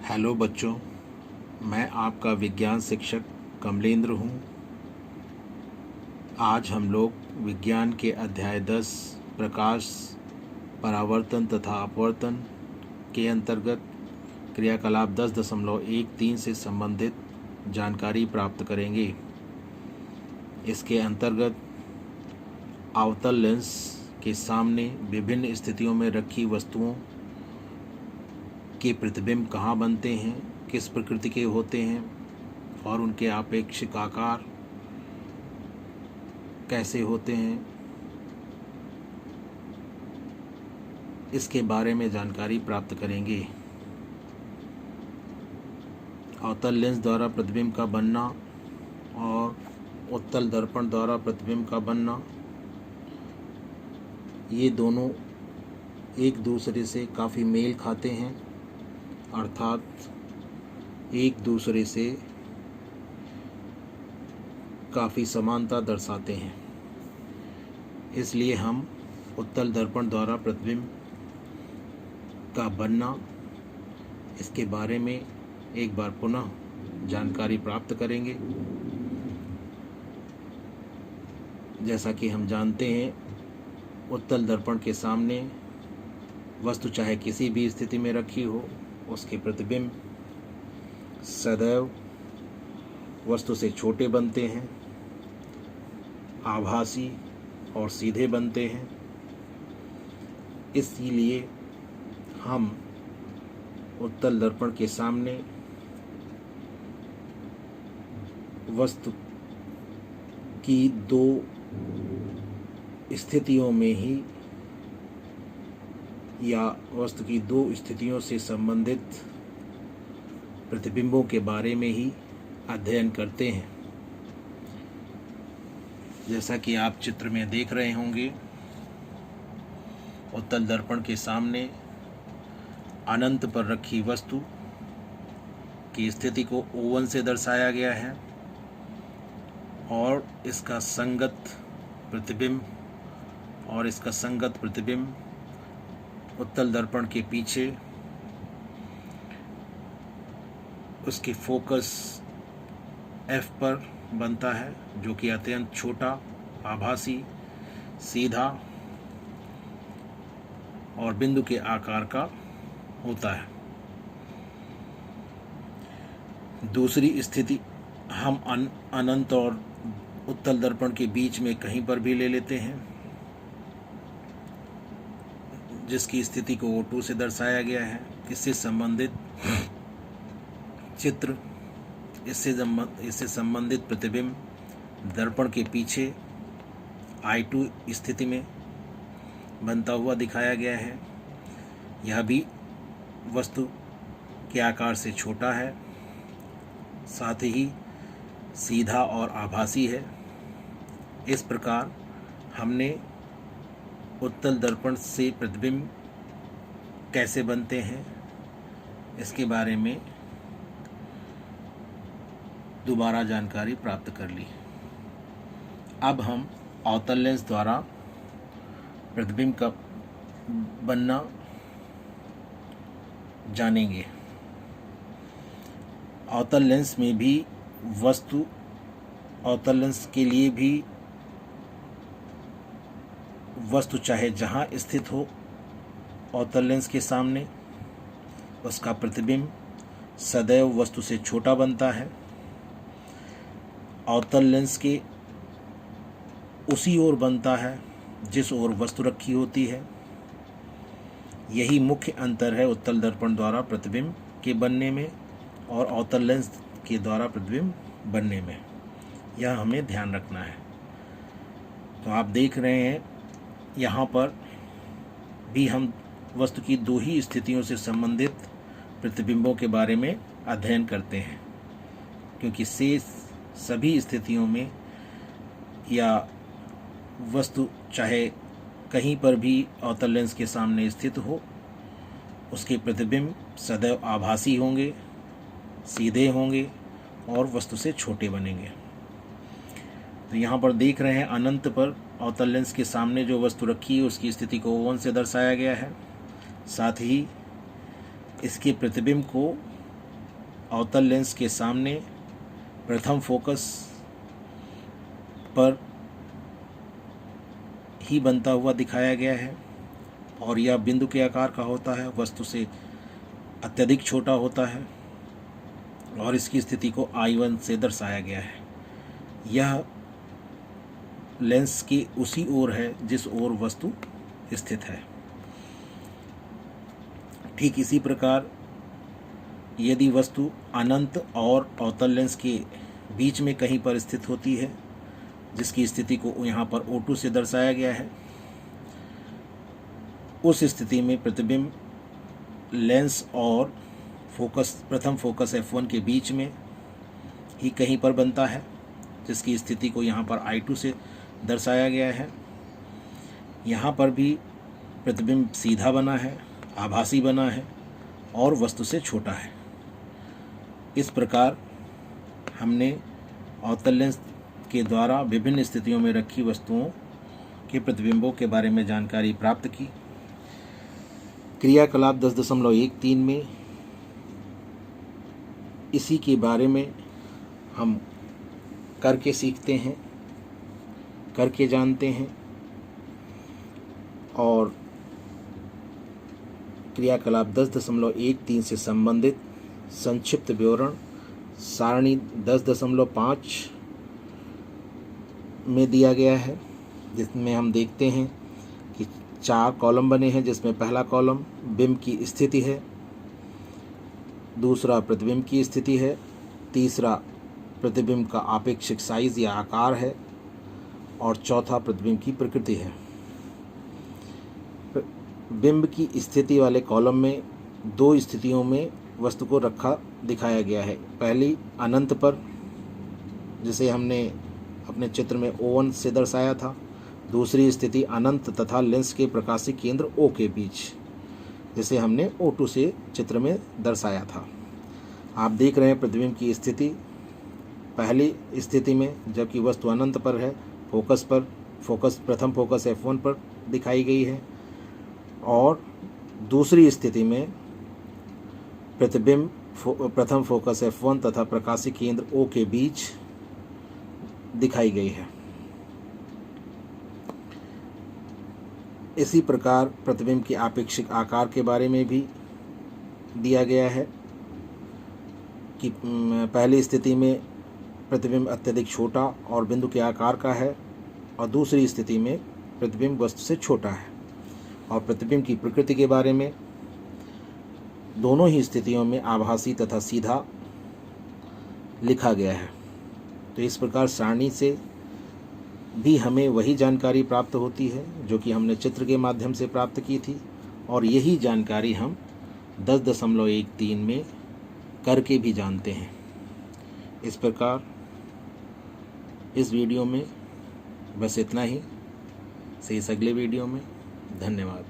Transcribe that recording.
Hello बच्चों, मैं आपका विज्ञान शिक्षक कमलेंद्र हूँ। आज हम लोग विज्ञान के अध्याय 10 प्रकाश परावर्तन तथा अपवर्तन के अंतर्गत क्रियाकलाप 10.13 से संबंधित जानकारी प्राप्त करेंगे। इसके अंतर्गत अवतल लेंस के सामने विभिन्न स्थितियों में रखी वस्तुओं के प्रतिबिंब कहाँ बनते हैं, किस प्रकृति के होते हैं और उनके आपेक्षिक आकार कैसे होते हैं, इसके बारे में जानकारी प्राप्त करेंगे। अवतल लेंस द्वारा प्रतिबिंब का बनना और उत्तल दर्पण द्वारा प्रतिबिंब का बनना, ये दोनों एक दूसरे से काफ़ी मेल खाते हैं, अर्थात एक दूसरे से काफ़ी समानता दर्शाते हैं। इसलिए हम उत्तल दर्पण द्वारा प्रतिबिंब का बनना, इसके बारे में एक बार पुनः जानकारी प्राप्त करेंगे। जैसा कि हम जानते हैं, उत्तल दर्पण के सामने वस्तु चाहे किसी भी स्थिति में रखी हो, उसके प्रतिबिंब सदैव वस्तु से छोटे बनते हैं, आभासी और सीधे बनते हैं। इसलिए हम उत्तल दर्पण के सामने वस्तु की दो स्थितियों में ही या वस्तु की दो स्थितियों से संबंधित प्रतिबिंबों के बारे में ही अध्ययन करते हैं। जैसा कि आप चित्र में देख रहे होंगे, उत्तल दर्पण के सामने अनंत पर रखी वस्तु की स्थिति को O1 से दर्शाया गया है और इसका संगत प्रतिबिंब उत्तल दर्पण के पीछे उसके फोकस F पर बनता है, जो कि अत्यंत छोटा, आभासी, सीधा और बिंदु के आकार का होता है। दूसरी स्थिति हम अनंत और उत्तल दर्पण के बीच में कहीं पर भी ले लेते हैं, जिसकी स्थिति को O2 से दर्शाया गया है। इससे संबंधित चित्र, इससे संबंधित प्रतिबिंब दर्पण के पीछे I2 स्थिति में बनता हुआ दिखाया गया है। यह भी वस्तु के आकार से छोटा है, साथ ही सीधा और आभासी है। इस प्रकार हमने उत्तल दर्पण से प्रतिबिंब कैसे बनते हैं, इसके बारे में दोबारा जानकारी प्राप्त कर ली। अब हम अवतल लेंस द्वारा प्रतिबिंब का बनना जानेंगे। अवतल लेंस में भी अवतल लेंस के लिए भी वस्तु चाहे जहाँ स्थित हो अवतल लेंस के सामने, उसका प्रतिबिंब सदैव वस्तु से छोटा बनता है। अवतल लेंस के उसी ओर बनता है जिस ओर वस्तु रखी होती है। यही मुख्य अंतर है उत्तल दर्पण द्वारा प्रतिबिंब के बनने में और अवतल लेंस के द्वारा प्रतिबिंब बनने में। यह हमें ध्यान रखना है। तो आप देख रहे हैं, यहाँ पर भी हम वस्तु की दो ही स्थितियों से संबंधित प्रतिबिंबों के बारे में अध्ययन करते हैं, क्योंकि शेष सभी स्थितियों में या वस्तु चाहे कहीं पर भी अवतल लेंस के सामने स्थित हो, उसके प्रतिबिंब सदैव आभासी होंगे, सीधे होंगे और वस्तु से छोटे बनेंगे। तो यहाँ पर देख रहे हैं, अनंत पर अवतल लेंस के सामने जो वस्तु रखी है उसकी स्थिति को O1 से दर्शाया गया है। साथ ही इसके प्रतिबिंब को अवतल लेंस के सामने प्रथम फोकस पर ही बनता हुआ दिखाया गया है और यह बिंदु के आकार का होता है, वस्तु से अत्यधिक छोटा होता है और इसकी स्थिति को I1 से दर्शाया गया है। यह लेंस की उसी ओर है जिस ओर वस्तु स्थित है। ठीक इसी प्रकार यदि वस्तु अनंत और अवतल लेंस के बीच में कहीं पर स्थित होती है, जिसकी स्थिति को यहाँ पर O2 से दर्शाया गया है, उस स्थिति में प्रतिबिंब लेंस और प्रथम फोकस F1 के बीच में ही कहीं पर बनता है, जिसकी स्थिति को यहाँ पर I2 से दर्शाया गया है। यहाँ पर भी प्रतिबिंब सीधा बना है, आभासी बना है और वस्तु से छोटा है। इस प्रकार हमने अवतल लेंस के द्वारा विभिन्न स्थितियों में रखी वस्तुओं के प्रतिबिंबों के बारे में जानकारी प्राप्त की। क्रियाकलाप 10.13 में इसी के बारे में हम करके सीखते हैं, करके जानते हैं और क्रियाकलाप 10.13 से संबंधित संक्षिप्त विवरण सारणी 10.5 में दिया गया है, जिसमें हम देखते हैं कि 4 कॉलम बने हैं, जिसमें पहला कॉलम बिंब की स्थिति है, दूसरा प्रतिबिंब की स्थिति है, तीसरा प्रतिबिंब का आपेक्षिक साइज या आकार है और चौथा प्रतिबिंब की प्रकृति है। बिंब की स्थिति वाले कॉलम में 2 स्थितियों में वस्तु को रखा दिखाया गया है। पहली अनंत पर, जिसे हमने अपने चित्र में O1 से दर्शाया था। दूसरी स्थिति अनंत तथा लेंस के प्रकाशिक केंद्र O के बीच, जिसे हमने O2 से चित्र में दर्शाया था। आप देख रहे हैं प्रतिबिंब की स्थिति पहली स्थिति में, जबकि वस्तु अनंत पर है, प्रथम फोकस F1 पर दिखाई गई है और दूसरी स्थिति में प्रतिबिंब प्रथम फोकस F1 तथा प्रकाशिक केंद्र O के बीच दिखाई गई है। इसी प्रकार प्रतिबिंब के आपेक्षिक आकार के बारे में भी दिया गया है कि पहली स्थिति में प्रतिबिंब अत्यधिक छोटा और बिंदु के आकार का है और दूसरी स्थिति में प्रतिबिंब वस्तु से छोटा है। और प्रतिबिंब की प्रकृति के बारे में दोनों ही स्थितियों में आभासी तथा सीधा लिखा गया है। तो इस प्रकार सारणी से भी हमें वही जानकारी प्राप्त होती है जो कि हमने चित्र के माध्यम से प्राप्त की थी और यही जानकारी हम 10.13 में करके भी जानते हैं। इस प्रकार इस वीडियो में बस इतना ही। से इस अगले वीडियो में धन्यवाद।